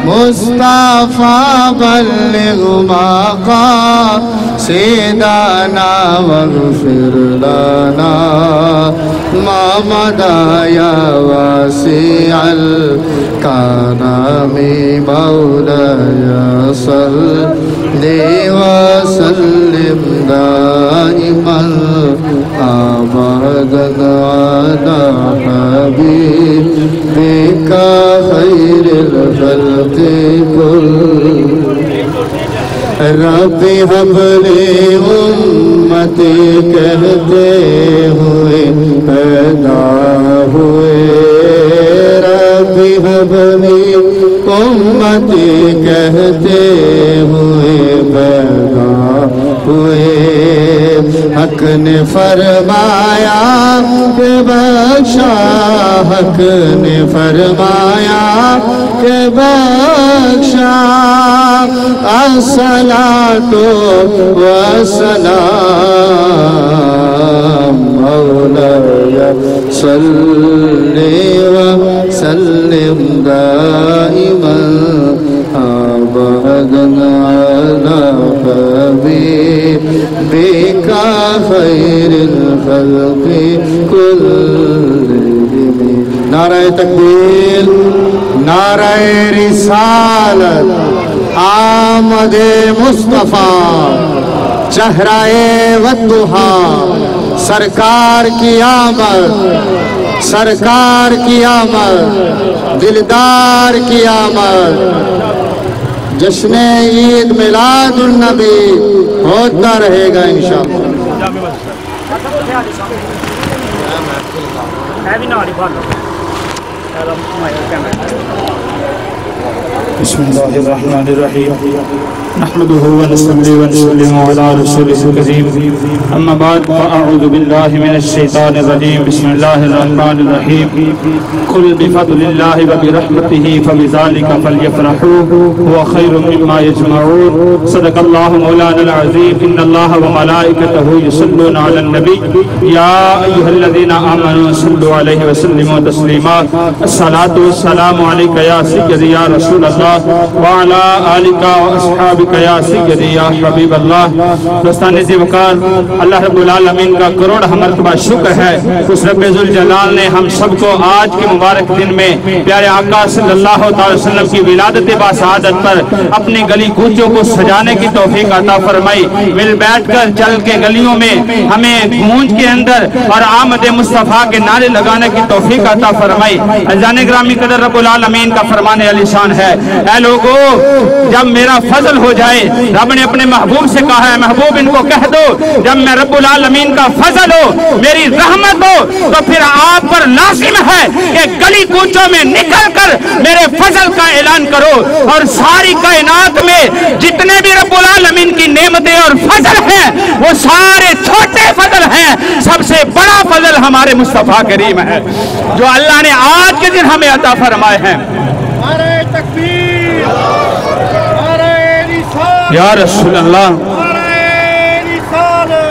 مصطفیٰ بلغ مقاصدنا واغفر لنا ما مضى يا واسع الكرم مولاي صل وسلم دائما أبدا على حبيبك خير الخلق كل ربی حبلی امتی کہتے ہوئے پیدا ہوئے ربی حبلی امتی کہتے ہوئے پیدا ہوئے حق نے فرمایا کہ بخشا حق نے فرمایا کہ بخشا الصلاة والسلام مولاي صل وسلم دائما أبدا على حبيبك خير الخلق كلهم نعرہ تکبیر نعرہ رسالت آمد مصطفیٰ چہرائے والضحا سرکار کی آمد سرکار کی آمد دلدار کی آمد جشن عید میلاد النبی ہوتا رہے گا انشاءاللہ بسم الله الرحمن الرحيم نحمده ونصلي ونسلم على رسوله الكريم أما بعد فأعوذ بالله من الشيطان الرجيم بسم الله الرحمن الرحيم قل بفضل الله وبرحمته فبذلك فليفرحوا هو خير مما يجمعون صدق الله مولانا العظيم إن الله وملائكته يصلون على النبي يا أيها الذين آمنوا صلوا عليه وسلموا تسليما الصلاة والسلام عليك يا سيدي يا رسول الله وعلى آلك وأصحابك یا سیدی یا حبیب اللہ دوستان عزیز وقار اللہ رب العالمین کا کروڑ مرتبہ شکر ہے اس رب ذوالجلال نے ہم سب کو آج کے مبارک دن میں پیارے آقا صلی اللہ علیہ وسلم کی ولادت باسعادت پر اپنی گلی کوچوں کو سجانے کی توفیق عطا فرمائی مل بیٹھ کر چل کے گلیوں میں ہمیں گونج کے اندر اور آمد مصطفیٰ کے نعرے لگانے کی توفیق عطا فرمائی عزیزان گرامی قدر رب العالمین کا فرمان علی شان ہے اے لوگو جب میرا فضل ہو جائے رب نے اپنے محبوب سے کہا ہے محبوب ان کو کہہ دو جب میں رب العالمین کا فضل ہو میری رحمت ہو تو پھر آپ پر لازم ہے کہ گلی کوچوں میں نکل کر میرے فضل کا اعلان کرو اور ساری کائنات میں جتنے بھی رب العالمین کی نعمتیں اور فضل ہیں وہ سارے چھوٹے فضل ہیں سب سے بڑا فضل ہمارے مصطفیٰ کریم ہے جو اللہ نے آج کے دن ہمیں عطا فرمائے ہیں نعرہ تکبیر یا رسول اللہ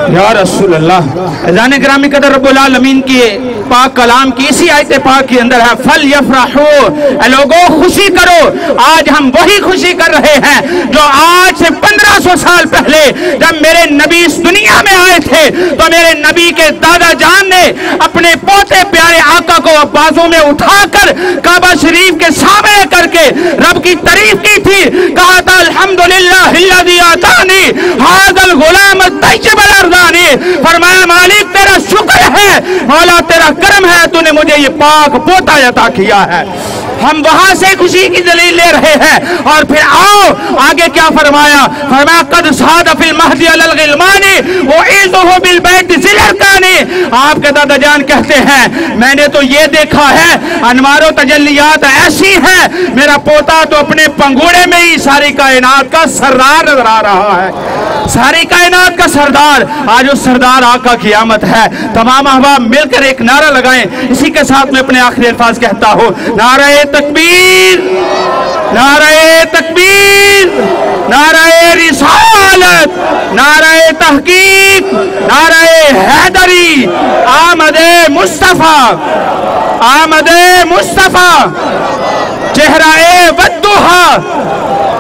یا رسول اللہ اذان گرامی قدر رب العالمین کی پاک کلام کی اسی آیت پاک کے اندر ہے فَلْيَفْرَحُوا اے لوگوں خوشی کرو آج ہم وہی خوشی کر رہے ہیں جو آج سے 1500 سال پہلے جب میرے نبی اس دنیا میں آئے تھے تو میرے نبی کے دادا جان نے اپنے پوتے پیارے آقا کو بازوں میں اٹھا کر کعبہ شریف کے سامنے کر کے رب کی تعریف کی تھی کہا تھا الحمدللہ الذی آتانی ھذا الغلام الطیب الارضانی فرمایا مالک تیرا شکر ہے مولا تیرا کرم ہے تو نے مجھے یہ پاک پوتا عطا کیا ہے ہم وہاں سے خوشی کی دلیل لے رہے ہیں اور پھر آؤ آگے کیا فرمایا فرمایا قد صاد فی المہدی علی الغلمان وعیدہ بالبیت ذی الارکان آپ کے دادا جان کہتے ہیں میں نے تو یہ دیکھا ہے انوار و تجلیات ایسی ہیں میرا پوتا تو اپنے پنگوڑے میں ہی ساری کائنات کا سردار نظر آ رہا ہے ساری کائنات کا سردار آج اس سردار آقا کی آمد ہے تمام احباب مل کر ایک نعرہ لگائیں اسی کے ساتھ میں اپنے آخری الفاظ کہتا ہوں نعرہ تکبیر نعرہ تکبیر نعرہ رسالت نعرہ تحقیق نعرہ حیدری آمد مصطفیٰ آمد مصطفیٰ چہرہ وضحا،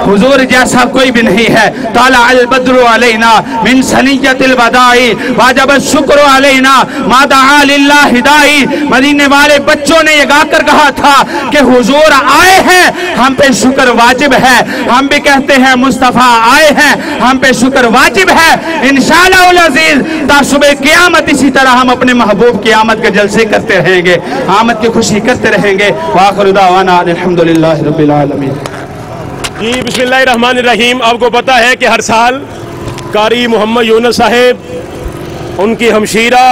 حضور جیسا کوئی بھی نہیں ہے. طلع البدر علینا من ثنیۃ الوداع واجب الشکر علینا ما دعا للہ داعی. مدینے والے بچوں نے یہ گا کر کہا تھا کہ حضور آئے ہیں، ہم پہ شکر واجب ہے. ہم بھی کہتے ہیں مصطفیٰ آئے ہیں، ہم پہ شکر واجب ہے. انشاءاللہ العزیز تا صبح قیامت اسی طرح ہم اپنے محبوب کی آمد کے جلسے کرتے رہیں گے، آمد کی خوشی کرتے رہیں گے. وآخر دعوانا الحمدللہ رب العالمین. جی بسم اللہ الرحمن الرحیم. آپ کو پتہ ہے کہ ہر سال قاری محمد یونس صاحب، ان کی ہمشیرہ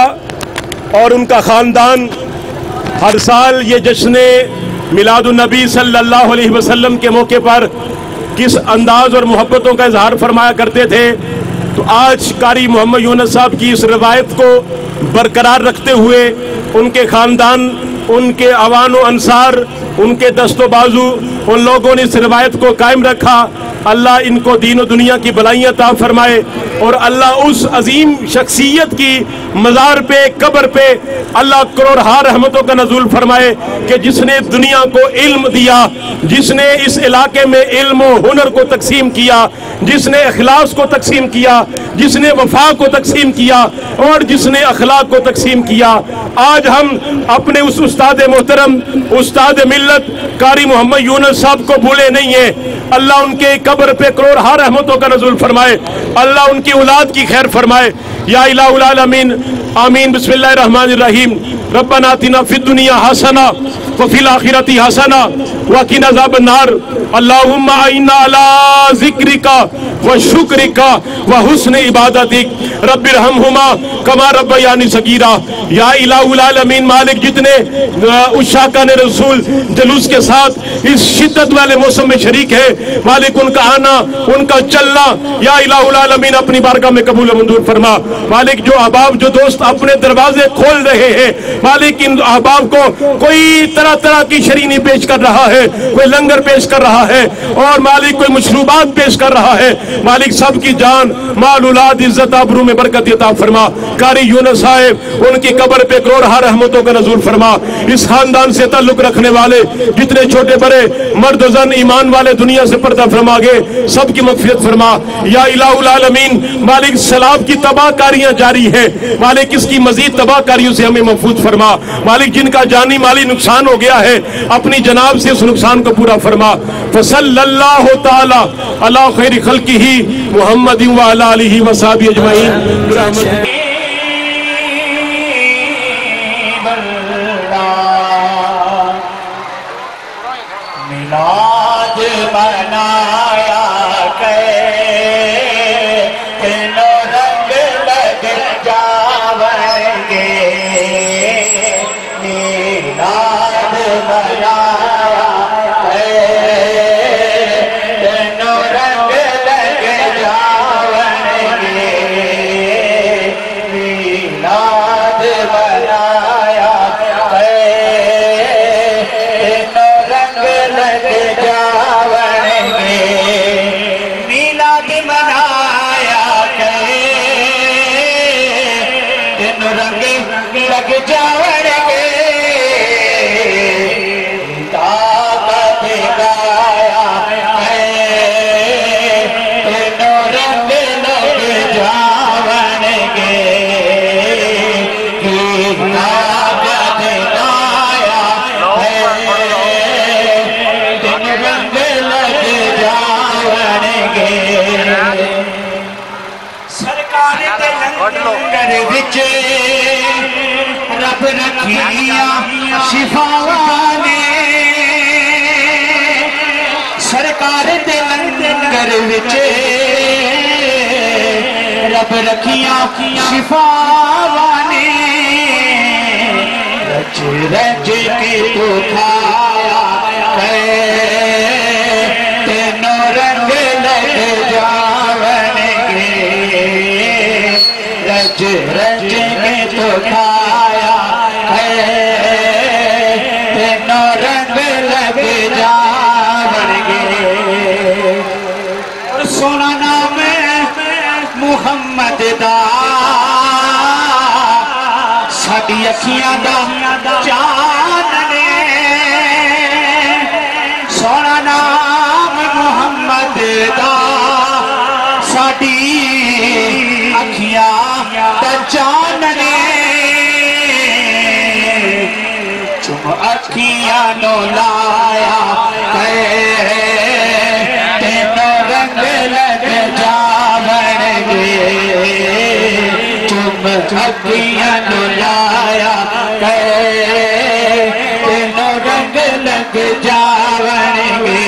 اور ان کا خاندان ہر سال یہ جشن میلاد النبی صلی اللہ علیہ وسلم کے موقع پر کس انداز اور محبتوں کا اظہار فرمایا کرتے تھے. تو آج قاری محمد یونس صاحب کی اس روایت کو برقرار رکھتے ہوئے ان کے خاندان، ان کے عوان و انصار، ان کے دست و بازو، ان لوگوں نے اس روایت کو قائم رکھا. اللہ ان کو دین و دنیا کی بلائیاں عطا فرمائے، اور اللہ اس عظیم شخصیت کی مزار پہ، قبر پہ اللہ کروڑہا رحمتوں کا نزول فرمائے کہ جس نے دنیا کو علم دیا، جس نے اس علاقے میں علم و ہنر کو تقسیم کیا، جس نے اخلاص کو تقسیم کیا، جس نے وفا کو تقسیم کیا، اور جس نے اخلاق کو تقسیم کیا. آج ہم اپنے اس استاد محترم، استاد ملت قاری محمد یونس صاحب کو بھولے نہیں ہیں. اللہ ان کے قبر پہ کروڑہا رحمتوں کا نزول فرمائے، اللہ ان کی اولاد کی خیر فرمائے. یا الہ العالمین آمین. بسم اللہ الرحمن الرحیم. ربنا آتنا فی الدنیا حسنہ وفی الآخرۃ حسنہ وقنا عذاب النار. اللہم اعنا علی ذکرک وشکرک وحسن عبادتک رب ارحمہما کما ربیانی صغیرا. یا الہ العالمین مالک، جتنے عشاقان رسول جلوس کے ساتھ اس شدت والے موسم میں شریک ہے، مالک ان کا آنا، ان کا چلنا یا الہ العالمین اپنی بارگاہ میں قبول و منظور فرما. مالک جو احباب، جو دوست اپنے دروازے کھول رہے ہیں، مالک ان احباب کو کوئی طرح طرح کی شرینی پیش کر رہا ہے، کوئی لنگر پیش کر رہا ہے، اور مالک کوئی مشروبات پیش کر رہا ہے. مالک سب کی جان، مال، اولاد، عزت، آبرو میں برکت عطا فرما. قاری یونس صاحب، ان کی قبر پہ کروڑہا رحمتوں کا نزول فرما. اس خاندان سے تعلق رکھنے والے جتنے چھوٹے بڑے مرد و زن ایمان والے دنیا سے پردہ فرما گئے، سب کی مغفرت فرما. یا الہ العالمین مالک، سیلاب کی تباہ کاریاں جاری ہیں، مالک اس کی مزید تباہ کاریوں سے ہمیں محفوظ فرما. مالک جن کا جانی مالی نقصان ہو گیا ہے، اپنی جناب سے اس نقصان کو پورا فرما. فصلی اللہ تعالی علی خیر خلقہ محمد وعلی آلہ وصحبہ اجمعین. میلاد منایا تینوں رنگ لگ جاؤیں گے. میلاد منایا تینوں رنگ لگ جاؤیں گے. میلاد منایا رب رکھیا شفا نے سرکار دے لنگر وچ رب رکھیا شفا نے رج رج کے تو کھایا تینوں رنگ لگ جاون گے. رج رج کے تو کھایا تینوں رنگ لگ جاون گے. اور سونا نام محمد دا ساڈی اکھیاں دا چاننے سونا نام محمد دا ساڈی اکھیاں دا چاننے چم اکھیاں نو لایا تینوں رنگ لگ جاون گے چم اکھیاں نو لایا تینوں رنگ لگ جاون گے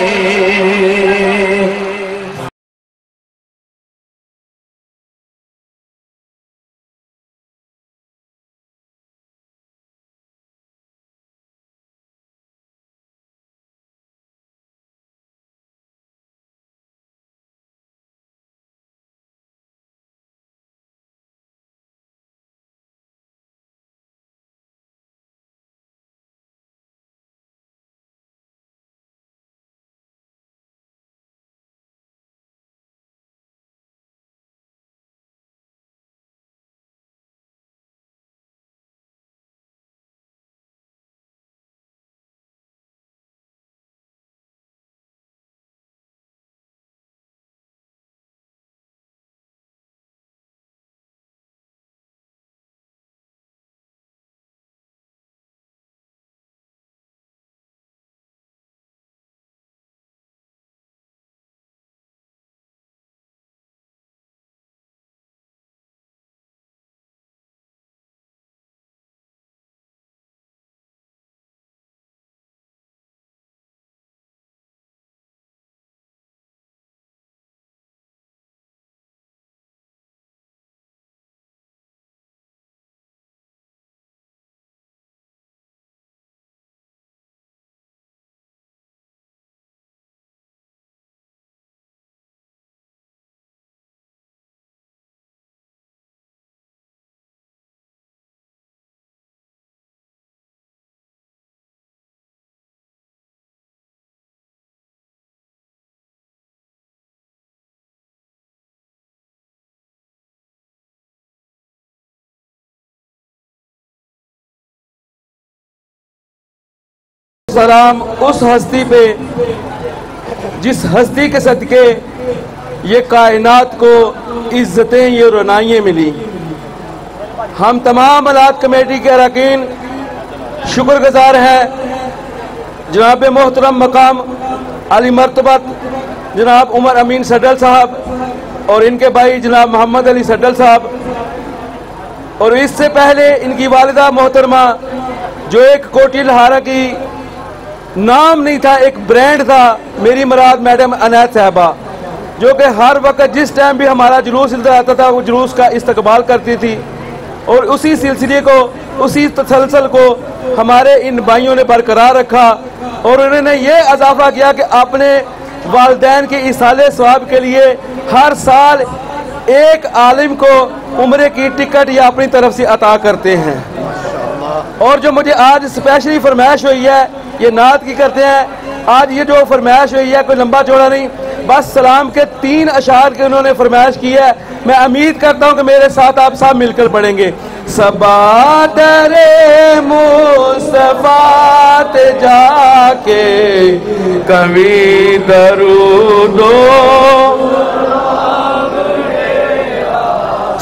سلام اس ہستی پہ جس ہستی کے صدقے یہ کائنات کو عزتیں یہ رونائیں ملی. ہم تمام ملاد کمیٹی کے اراکین شکر گزار ہیں جناب محترم مقام علی مرتبت جناب عمر امین سڈل صاحب اور ان کے بھائی جناب محمد علی سڈل صاحب، اور اس سے پہلے ان کی والدہ محترمہ جو ایک کوٹی لہارا کی نام نہیں تھا، ایک برانڈ تھا، میری مراد میڈم عنایت صاحبہ، جو کہ ہر وقت جس ٹائم بھی ہمارا جلوس آتا تھا وہ جلوس کا استقبال کرتی تھی، اور اسی سلسلے کو اسی تسلسل کو ہمارے ان بھائیوں نے برقرار رکھا، اور انہوں نے یہ اضافہ کیا کہ اپنے والدین کے ایصال ثواب کے لیے ہر سال ایک عالم کو عمرے کی ٹکٹ یا اپنی طرف سے عطا کرتے ہیں. اور جو مجھے آج اسپیشلی فرمائش ہوئی ہے یہ نعت کی کرتے ہیں. آج یہ جو فرمائش ہوئی ہے کوئی لمبا چوڑا نہیں، بس سلام کے 3 اشعار کے انہوں نے فرمائش کی ہے. میں امید کرتا ہوں کہ میرے ساتھ آپ سب مل کر پڑھیں گے. صبا در مصطفیٰ جا کے کبھی درودو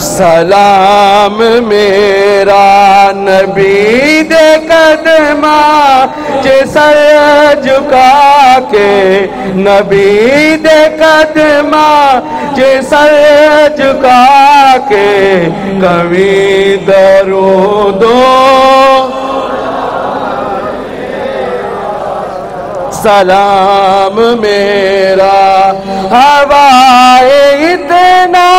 سلام میرا نبی دے قدمہ چے سر جھکا کے، نبی دے قدمہ چے سر جھکا کے کبھی درودو سلام میرا. ہوائے اتنا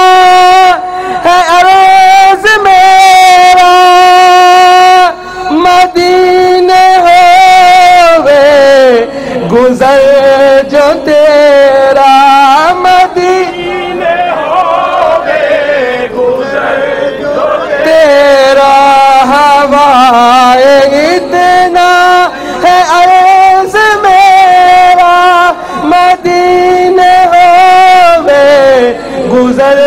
ہے عرض میرا مدینے ہوئے گزر جو تیرا، مدینے ہوئے گزر جو تیرا. ہوائے اتنا ہے عرض میرا مدینے ہوئے گزر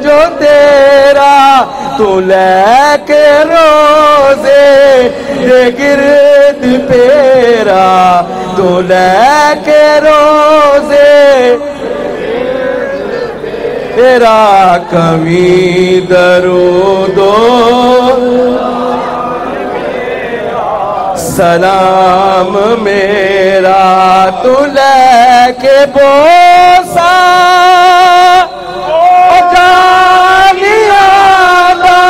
جو تیرا، تو لے کے روزے دے گرد پیرا تو لے کے روزے تیرا کمی درود و سلام میرا تو لے کے بوسا او جانیاں دا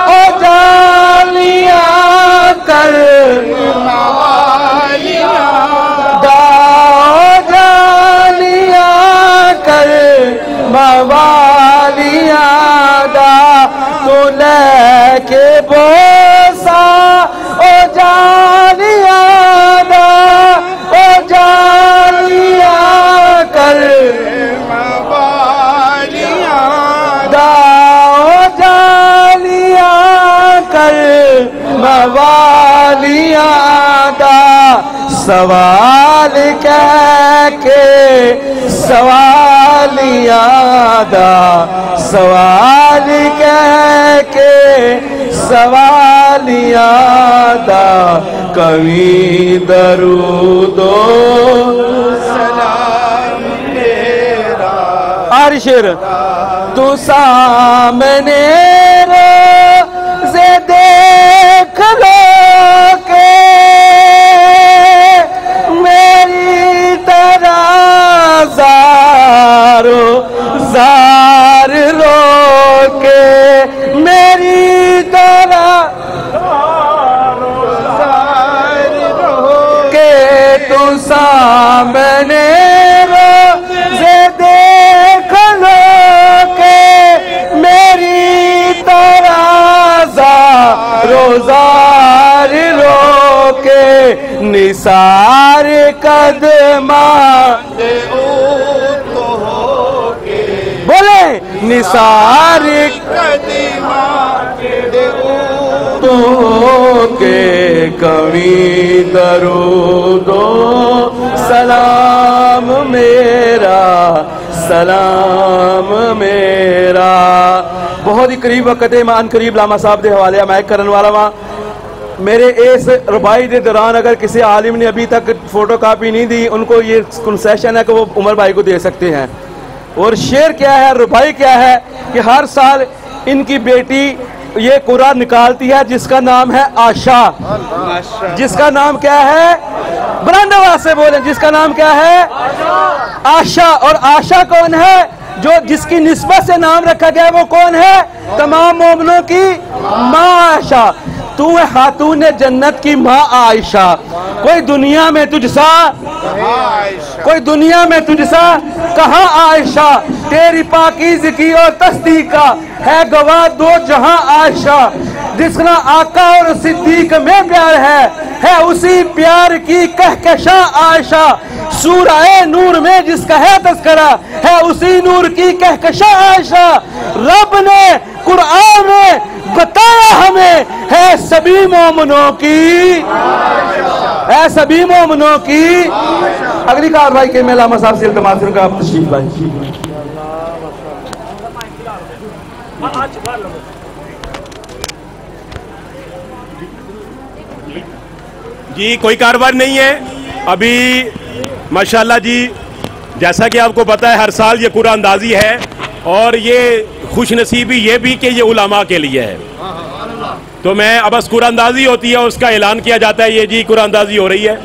او جانیاں کر موالیاں دا تو لے کے بوسا او جانیاں دا او جانیاں کر موالیاں دا او جانیاں کر موالیاں دا سوال کہہ کے سوالیاں دا سوال کہہ کے سوالیاں دا کمی درود و سلام میرا آخری شعر تو سامنے روزے دیکھ لو کہ میری طرح زارو زار رو کے میری طرح کہ تو سامنے روزے دیکھ لو کہ میری طرح زارو زار رو کے نثار قدماں بولے نثار تو کے کمی درود و سلام میرا سلام میرا بہت ہی قریب وقت ایمان قریب لاما صاحب دے حوالے میں کرن والا وہاں میرے اس ربائی دے دوران اگر کسی عالم نے ابھی تک فوٹو کاپی نہیں دی ان کو یہ کنسیشن ہے کہ وہ عمر بھائی کو دے سکتے ہیں اور شعر کیا ہے ربائی کیا ہے کہ ہر سال ان کی بیٹی یہ قرآن نکالتی ہے جس کا نام ہے آشا جس کا نام کیا ہے بلند آواز سے بولیں جس کا نام کیا ہے آشا اور آشا کون ہے جو جس کی نسبت سے نام رکھا گیا ہے وہ کون ہے تمام مومنوں کی ماں عائشہ تو ہے خاتون جنت کی ماں عائشہ کوئی دنیا میں تجھ سا کہاں عائشہ تیری پاکیزگی اور تصدیق کا ہے گواہ دو جہاں عائشہ جس کا آقا اور صدیق میں پیار ہے اسی پیار کی کہکشاں عائشہ سورہ نور میں جس کا ہے تذکرہ ہے اسی نور کی کہکشاں عائشہ رب نے قرآن میں بتایا ہمیں ہے سبھی مومنوں کی اگلی کاروائی کے میں علامہ صاحب سے التماس کا آپ تشریف لائیں جی کوئی کاروبار نہیں ہے ابھی ماشاءاللہ جی جیسا کہ آپ کو پتا ہے ہر سال یہ قرآن اندازی ہے اور یہ خوش نصیبی یہ بھی کہ یہ علماء کے لیے ہے تو میں اب بس قرآن اندازی ہوتی ہے اس کا اعلان کیا جاتا ہے یہ جی قرآن اندازی ہو رہی ہے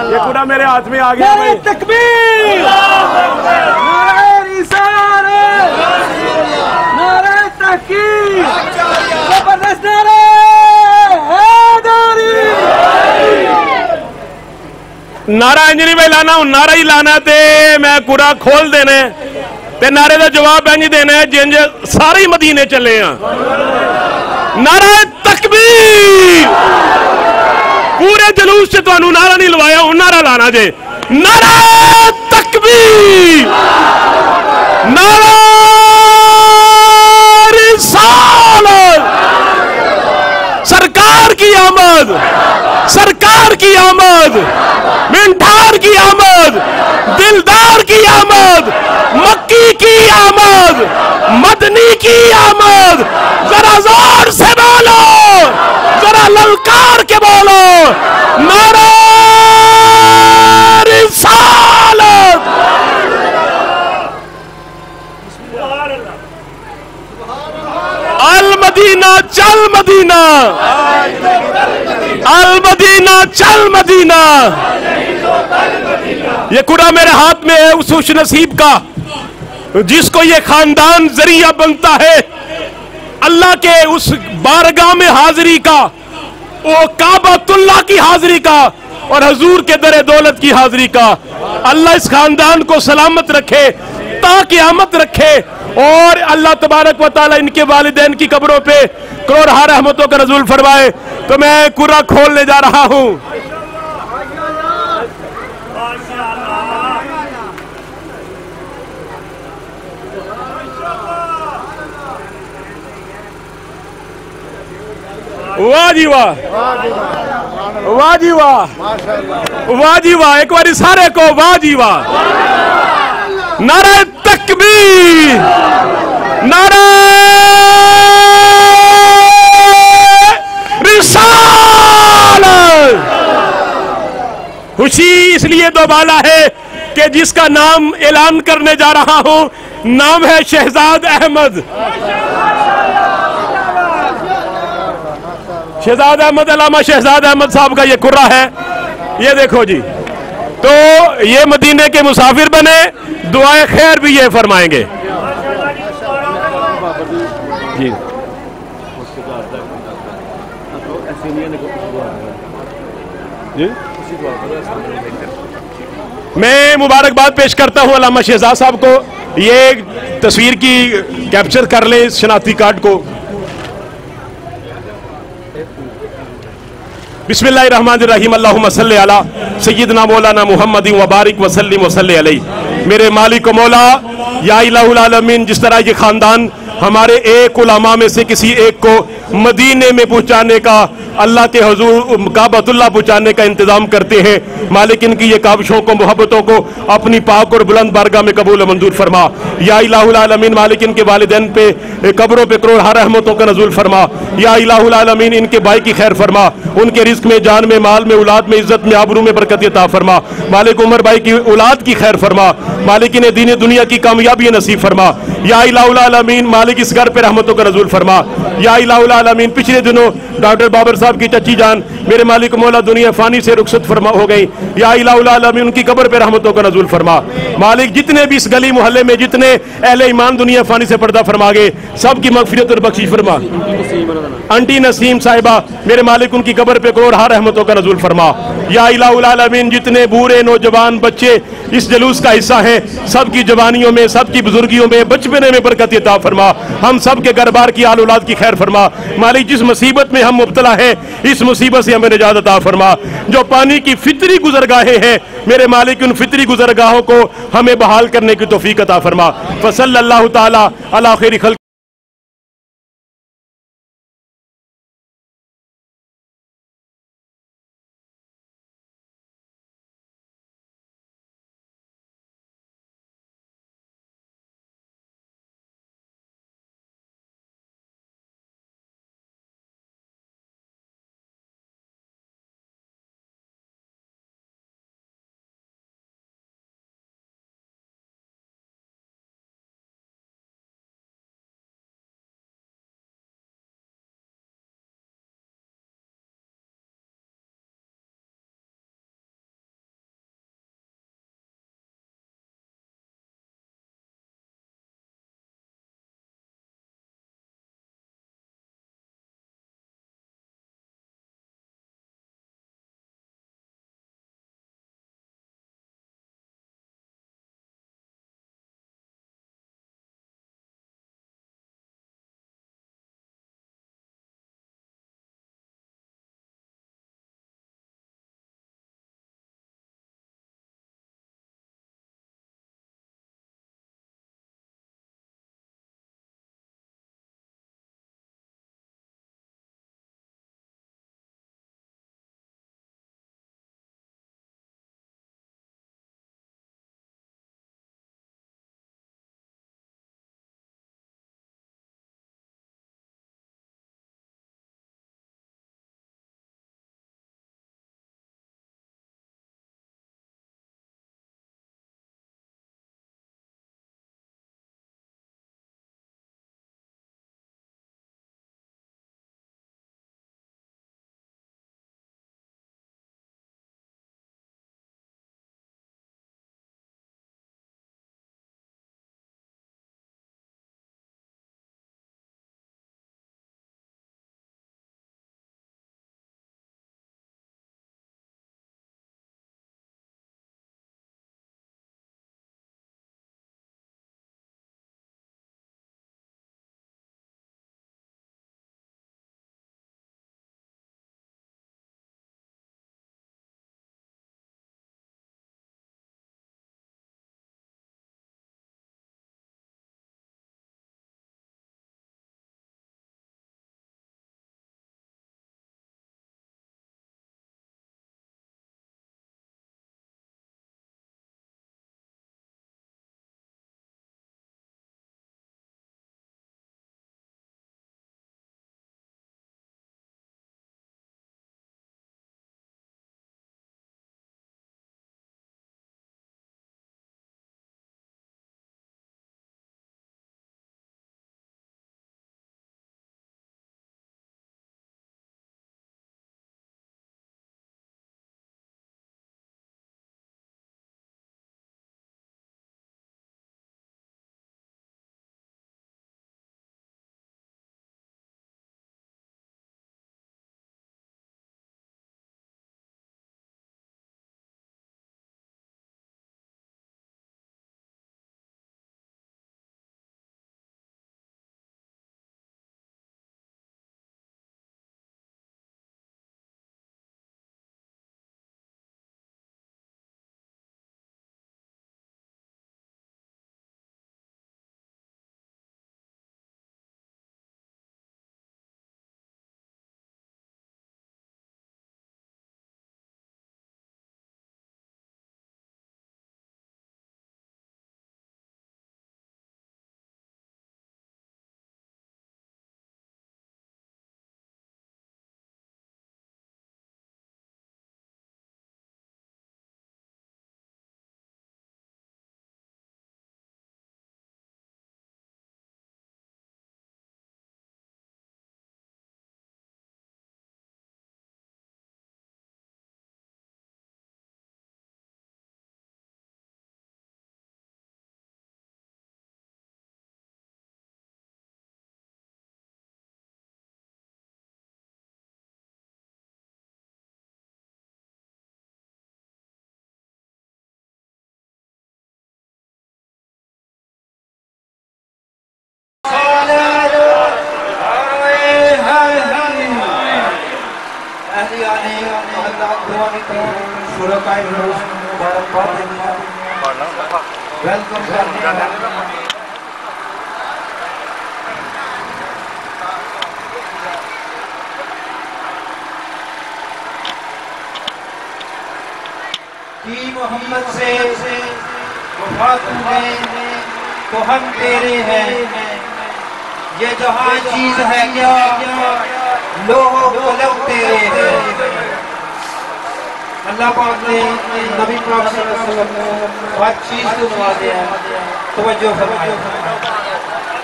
یہ پورا میرے ہاتھ میں آ گیا نعرہ تکبیر نعرہ رسالت نعرہ تحقیق زبردست نعرہ حیدری نعرہ انجلی میں لانا ہوں نعرہ ہی لانا تے میں قرآن کھول دینے تے نعرے دا جواب بینجی دینے جنج سارے مدینے چلے ہیں نعرہ تکبیر پورے جلوس سے تو انہوں نعرہ نہیں لوایا ہوں نعرہ لانا جے نعرہ تکبیر نعرہ آمد، سرکار کی آمد، منٹھار کی آمد، دلدار کی آمد، مکی کی آمد، مدنی کی آمد. ذرا زور سے بولو، ذرا للکار کے بولو، نعرہ رسالت. المدینہ چل مدینہ، المدینہ چل مدینہ. یہ قرآ میرے ہاتھ میں ہے اس خوش نصیب کا جس کو یہ خاندان ذریعہ بنتا ہے اللہ کے اس بارگاہ میں حاضری کا، وہ کعبۃ اللہ کی حاضری کا اور حضور کے در دولت کی حاضری کا. اللہ اس خاندان کو سلامت رکھے تا قیامت رکھے، اور اللہ تبارک و تعالی ان کے والدین کی قبروں پہ کروڑہا رحمتوں کا نزول فرمائے. تو میں قرآ کھولنے جا رہا ہوں. واہ جی واہ، واہ جی واہ، واہ جی واہ. ایک بار سارے کو واہ جی واہ. نعرہ تکبیر، نعرہ رسالت. خوشی اس لیے دوبالا ہے کہ جس کا نام اعلان کرنے جا رہا ہوں نام ہے شہزاد احمد. شہزاد احمد، علامہ شہزاد احمد صاحب کا یہ قرہ ہے. یہ دیکھو جی، تو یہ مدینے کے مسافر بنے، دعائے خیر بھی یہ فرمائیں گے جی. میں مبارکباد پیش کرتا ہوں علامہ شہزاد صاحب کو. یہ تصویر کی کیپچر کر لیں اس شناختی کارڈ کو. بسم اللہ الرحمن الرحیم. اللہم صلی علی سیدنا مولانا محمد وبارک وسلم وصلی علیہ. میرے مالک و مولا یا الہ العالمین، جس طرح یہ خاندان ہمارے ایک علماء میں سے کسی ایک کو مدینے میں پہنچانے کا، اللہ کے حضور کعبۃ اللہ پہنچانے کا انتظام کرتے ہیں، مالک ان کی یہ کاوشوں کو، محبتوں کو اپنی پاک اور بلند بارگاہ میں قبول و منظور فرما. یا الہ العالمین، مالک ان کے والدین پہ قبروں پہ کروڑہا رحمتوں کا نزول فرما. یا الہ العالمین، ان کے بھائی کی خیر فرما، ان کے رزق میں، جان میں، مال میں، اولاد میں، عزت میں، آبرو میں برکت عطا فرما. مالک عمر بھائی کی اولاد کی خیر فرما، مالک انہیں دین دنیا کی کامیابی نصیب فرما. یا الہ العالمین، مالک اس گھر پہ رحمتوں کا نزول فرما. یا الہ العالمین، پچھلے دنوں ڈاکٹر بابر صاحب کی چچی جان میرے مالک مولا دنیا فانی سے رخصت فرما ہو گئی. یا الہ العالمین، ان کی قبر پہ رحمتوں کا نزول فرما. مالک جتنے بھی اس گلی محلے میں جتنے اہل ایمان دنیا فانی سے پردہ فرما گئے، سب کی مغفرت اور بخشش فرما. انٹی نسیم صاحبہ میرے مالک ان کی قبر پہ کروڑہا رحمتوں کا نزول فرما. یا الہ العالمین، جتنے بوڑھے نوجوان بچے اس جلوس کا حصہ ہیں، سب کی جوانیوں میں، سب کی بزرگیوں میں، بچپنے میں برکت عطا فرما. ہم سب کے گھر بار کی آل اولاد کی خیر فرما. مالک جس مصیبت میں ہم مبتلا ہیں اس مصیبت سے ہمیں نجات عطا فرما. جو پانی کی فطری گزرگاہیں ہیں میرے مالک ان فطری گزرگاہوں کو ہمیں بحال کرنے کی توفیق عطا فرما. فصلی اللہ تعالی علی خیر خلق نے اللہ دعا کی شرکائے مبارکباد ویلکم کرنے کی محمد سے وفا تمہیں تو ہم تیرے ہیں یہ جہاں چیز ہے کیا لوہ قلم تیرے ہیں اللہ پاک نے نبی پاک صلی اللہ علیہ وسلم کو ہر چیز کو نوازے ہیں توجہ فرمائیں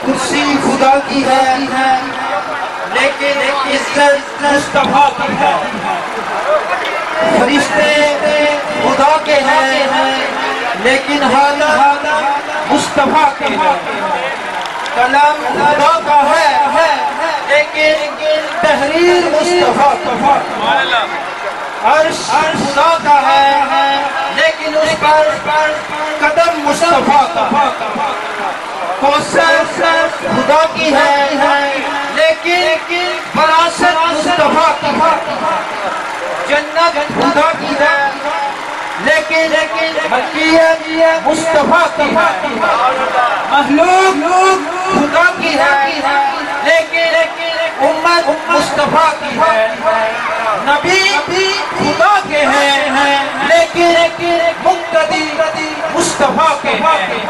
کرسی خدا کی ہے لیکن عزت مصطفیٰ کی ہے فرشتے خدا کے ہیں لیکن حالت مصطفیٰ کے ہیں کلام خدا کا ہے لیکن تحریر مصطفیٰ کا عرش خدا کا ہے لیکن اس پر قدم مصطفیٰ کا کوثر خدا کی ہے لیکن وراثت مصطفیٰ کی جنت خدا کی ہے لیکن ملکیت مصطفیٰ کی ہے مخلوق خدا کی ہے لیکن امت مصطفیٰ کی ہے نبی خدا کے ہیں لیکن مقتدی مصطفیٰ کے ہیں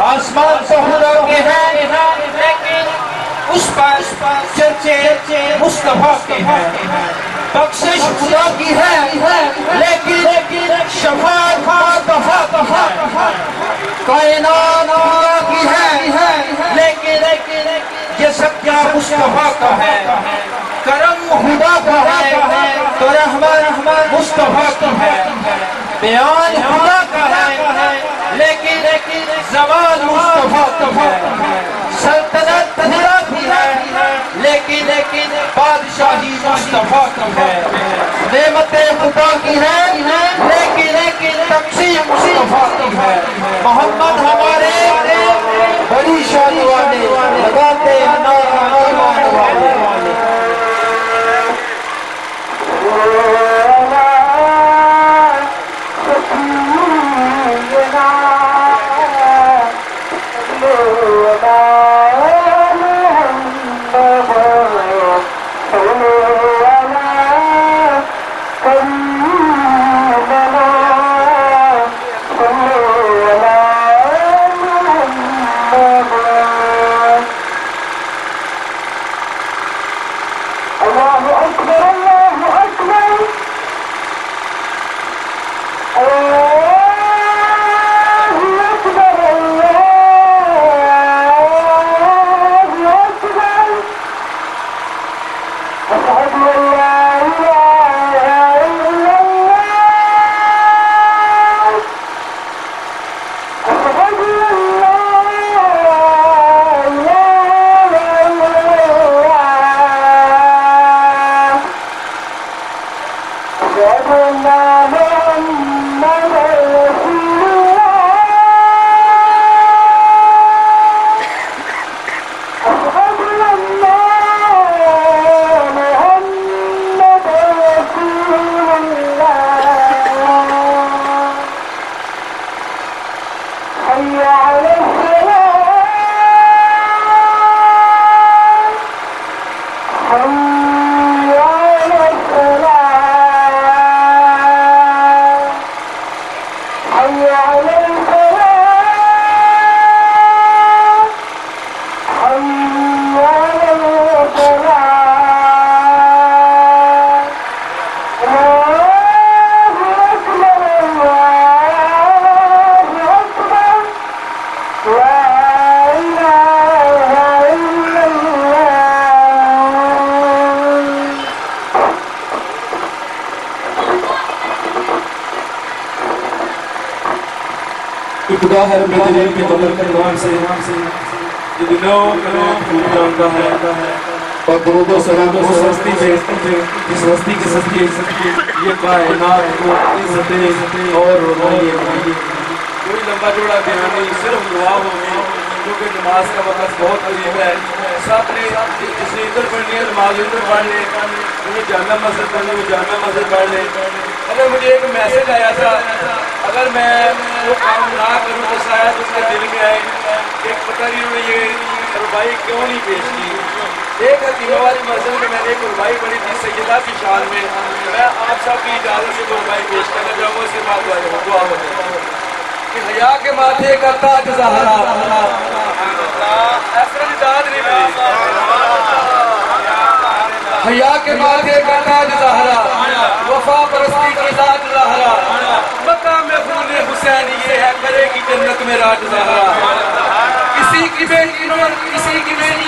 آسمان تو خدا کے ہیں لیکن اس پر چرچے مصطفیٰ کے ہیں بخشش خدا کی ہے لیکن شفاعت مصطفیٰ کی ہے کائنات خدا کی ہے لیکن یہ سب کیا مصطفیٰ کا ہے کرم خدا کا ہے تو رحمت مصطفیٰ کی ہے بیان خدا کا ہے لیکن زبان مصطفیٰ کی ہے سلطنت خدا کی ہے لیکن بادشاہی مصطفیٰ کی ہے نعمت خدا کی ہے لیکن تقسیم مصطفیٰ کی ہے محمد ہمارے بڑی شان والے لگاتے ہیں نعرہ ایمان والے خدا ہے رب العالمین کے فضل کے نام سے جو دنوں خوب جانتا ہے اور درود و سلام اس ہستی پہ جس ہستی کے صدقے یہ کائنات کو عزتیں اور رونقیں کوئی لمبا جوڑا بیان نہیں صرف دعاؤں میں کیونکہ نماز کا وقت بہت قریب ہے. سب نے جس نے ادھر پڑھنی ہے نماز ادھر پڑھ لے, جنہیں جامع مسجد پڑھنی ہے وہ جامع مسجد پڑھ لے. اگر مجھے ایک میسج آیا تھا, اگر میں وہ کام نہ کروں تو شاید اس کے دل میں آئے ایک پتہ نہیں انہوں نے یہ ربائی کیوں نہیں پیش کی. ایک حتیمہ والی مسجد میں نے ایک ربائی پڑھی تھی سیدہ کی شان میں. میں آپ سب کی اجازت سے وہ ربائی پیش کرنا چاہوں گا, اس کے بعد دعا ہوگی کہ حیا کے ماتھے کا تاج زہرا, ایسا نجات نہیں ملی. حیا کے ماتھے کا تاج زہرا, وفا پرستی کی ذات زہرا, مقام پھول حسین یہ ہے کرے گی جنت میں راج زہرا. کسی کی بیٹی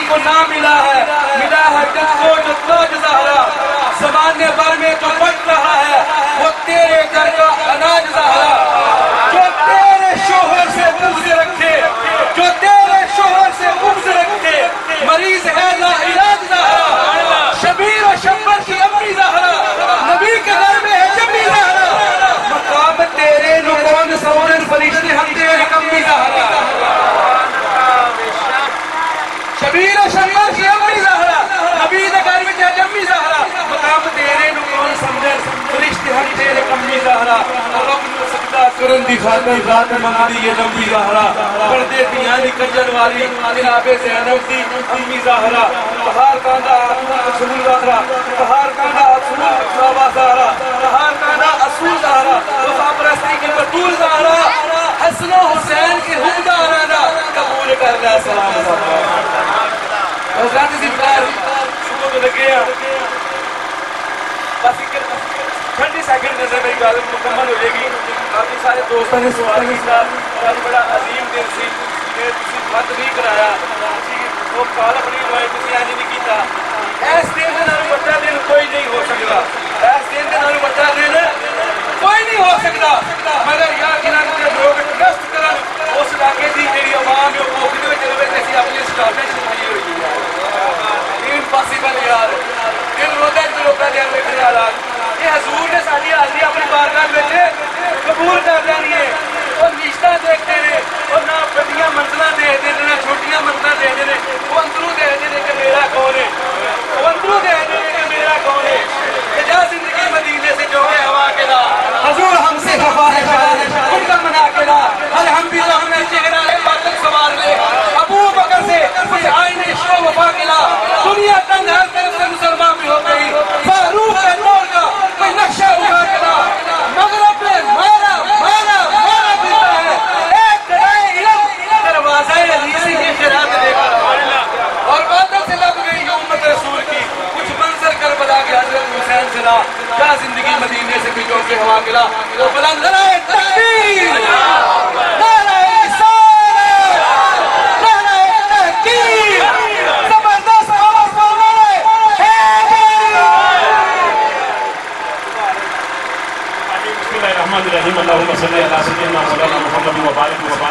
کو نہ ملا ہے جس کو جو تاج زہرا. زمانے بھر میں جو بٹ رہا ہے وہ تیرے گھر کا اناج زہرا. جو تیرے شوہر سے بغض رکھے مریض ہے لا علاج زہرا. شبیر و شبر کی امی زہرا, نبی کے گھر میں ہے جبی زہرا. مقام تیرے نو کون سمجھن فرشتے ہم تیرے کمی زہرا. شبیر و شبر کی امی زہرا, نبی کے گھر میں ہے جبی زہرا. مقام تیرے نو کون سمجھن فرشتے ہم تیرے کمی زہرا. رب نو سجدہ کرن دی خاطر ذات منگدی یہ لمبی زہرا. پردے دیاں دی کجن والی جناب زینب دی امی زہرا. بہار کاندا اصول زہرا, بہار کاندا اصول صحابہ زہرا, بہار کاندا اصول زہرا, وفا پرستی کی بطول زہرا. حسن و حسین کی حمدانہ دا قبول کر لے سلام زہرا. حضرات اسی بکار شکر تو لگے ہیں, بس 30 سیکنڈ نظر میری گل مکمل ہو جائے گی. کافی سارے دوستوں نے سوال کیا, آج بڑا عظیم دن سی کہ تسی بند نہیں کرایا, وہ کال اپنی لوائے تسی آج نہیں کیتا. ایس دن کے نال بڑا دن کوئی نہیں ہو سکتا, ایس دن کے نال بڑا دن کوئی نہیں ہو سکتا. مگر یار کہ لوگ ٹرسٹ کرن اس علاقے دی جڑی عوام ہے وہ کدے وچ رہے تے اسی اپنی اسٹیبلش کیتی ہوئی ہے. امپاسبل یار, دل روتا ہے لوکاں دے اندر خیالات. یہ حضور نے ساری حاضری اپنی بارگاہ میں قبول کر لینی ہے. اور رشتہ دیکھتے ہیں اور نہ بڑیاں منزلیں دیکھتے ہیں نہ چھوٹیاں منزلیں دیکھتے ہیں. وہ اندروں دیکھتے ہیں کہ میرا کون ہے, وہ اندروں دیکھتے ہیں کہ میرا کون ہے. کہ جا زندگی مدینے سے جو ہے ہوا کے لا, حضور ہم سے خفا ہے شاید ان کا منا کے لا. الحمدللہ ہمیں چہرہ ہے باطل سوار لے, ابو بکر سے کچھ آئین عشق و وفا کے لا. دنیا تنگ ہر طرف سے مسلمان بھی ہو گئی, فاروق کے دور کا کوئی نقشہ اٹھا کے لا. مغرب میں مارا پیتا ہے ایک درائی علم دروازہ علی سے یہ خیرات دے گا. اور باطل سے لگ گئی یہ امت رسول کی کچھ منظر کربلا کے حضرت حسین سے لا. کیا زندگی مدینے سے بھی جو کے ہوا کے لا. تو بلند نعرہ تکبیر, نعرہ رسالت, نعرہ تحقیق, زبردست آواز پر نعرہ حیدر. بسم اللہ الرحمن الرحیم. اللہم صلی علی سیدنا مولانا محمد وبارک وسلم.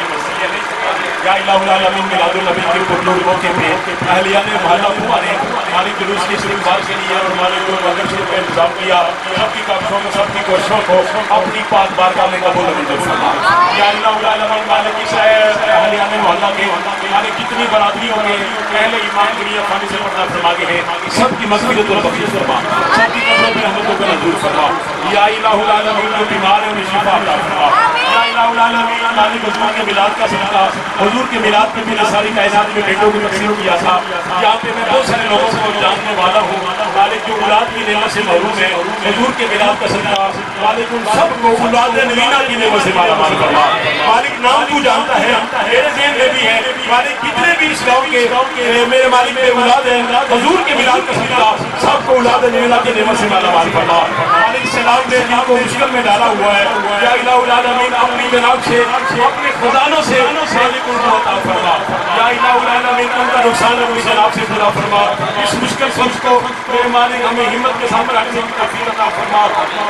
یا الہ العالمین میلاد النبی کے قبول موقع پہ اہلیان محلہ ہمارے جلوس کی استقبال کے لیے اور ہمارے جو مگر شریف کا انتظام کیا, سب کی کابشوں میں سب کی کوششوں کو اپنی پاک بارگاہ میں قبول منظور فرما. یا الہ العالمین مالک اس اہلیان محلہ کے ہمارے کتنی برادریوں میں اہل ایمان دنیا خانی سے پردہ فرما کے ہیں, سب کی مغفرت و بخشش فرما, سب کی قبروں میں رحمتوں کا نزول فرما. یا الہ العالمین جو بیمار ہیں انہیں شفا عطا فرما. یا الہ العالمین مالک حضور کے میلاد کا صدقہ, حضور کے میلاد پہ میں نے ساری کائنات میں بیٹوں کو تقسیم کیا تھا. یہاں پہ میں بہت سارے لوگوں کو جاننے والا ہوں مالک جو اولاد کی نعمت سے محروم ہے, حضور کے میلاد کا صدقہ مالک ان سب کو اولاد نوینہ کی نعمت سے مالا مال فرما. مالک نام تو جانتا ہے, میرے ذہن میں بھی ہے مالک کتنے بھی اس گاؤں کے میرے مالک میں اولاد ہیں, حضور کے میلاد کا صدقہ سب کو اولاد نوینہ کی نعمت سے مالا مال فرما. مالک سلام نے جن کو مشکل میں ڈالا ہوا ہے, یا الہ العالمین اپنی جناب سے اپنے خزانوں سے مالک ان کو عطا فرما. یا الہ العالمین ان کا نقصان اپنی جناب سے خدا فرما. اس مشکل سمجھ کو میرے مالک ہمیں ہمت کے سامنے رکھنے کی توفیق عطا فرما.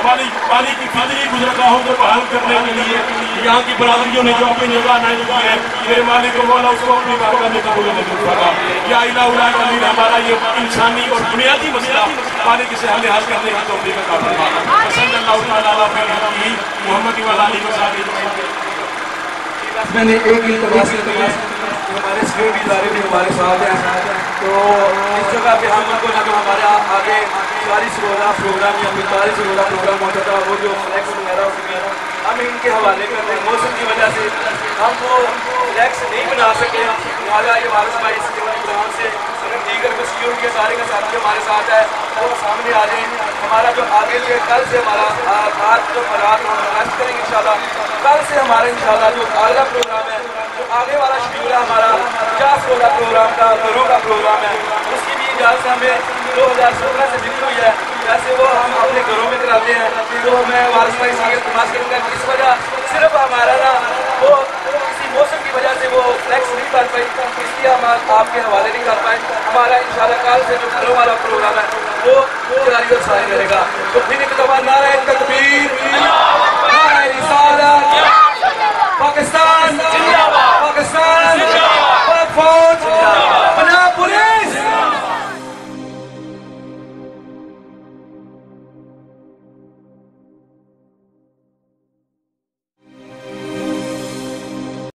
مالک کی فضلی گزرگاہوں کو بحال کرنے کے لیے یہاں کی برادریوں نے جو اپنی نگاہ نائز کی ہے, میرے مالک کو مولا اس کو اپنی بارگاہ میں قبول منظور فرما. یا الہ العالمین ہمارا یہ انسانی اور بنیادی مسئلہ مالک اسے حل کرنے کی توفیق عطا فرما. صلی اللہ تعالیٰ علیہ محمد و علیہ وسلم. میں نے ایک التماس کہ ہمارے سیکورٹی ادارے بھی ہمارے ساتھ ہیں. تو اس جگہ پہ ہم ان کو جو ہمارے آگے 40 روزہ پروگرام یا 45 روزہ پروگرام ہوتا تھا وہ جو فلیکس وغیرہ ہم ان کے حوالے کر رہے ہیں. موسم کی وجہ سے ہم وہ فلیکس نہیں بنا سکے. لہٰذا یہ وارث بھائی اس قرآن سے دیگر کو سیکورٹی کے سارے کا ساتھی ہمارے ساتھ ہے وہ سامنے آ جائیں. ہمارا جو آگے سے کل سے ہمارا آج جو رات ہم ریسٹ کریں گے انشاءاللہ. کل سے ہمارا انشاءاللہ جو اگلا پروگرام ہے جو آگے والا شیڈول ہے ہمارا 50 روزہ پروگرام کا گھروں کا پروگرام ہے اس کی بھی اجازت ہمیں 2017 سے ملی ہوئی ہے. ویسے وہ ہم اپنے گھروں میں کراتے ہیں. تو میں وارث بھائی سے التماس کروں گا کہ اس وجہ صرف ہمارا نا وہ کسی موسم کی وجہ سے وہ فلیکس نہیں کر پائی اس لیے ہم آپ کے حوالے نہیں کر پائے. ہمارا انشاءاللہ کل سے جو گھروں والا پروگرام ہے وہ جاری اور ساری رہے گا.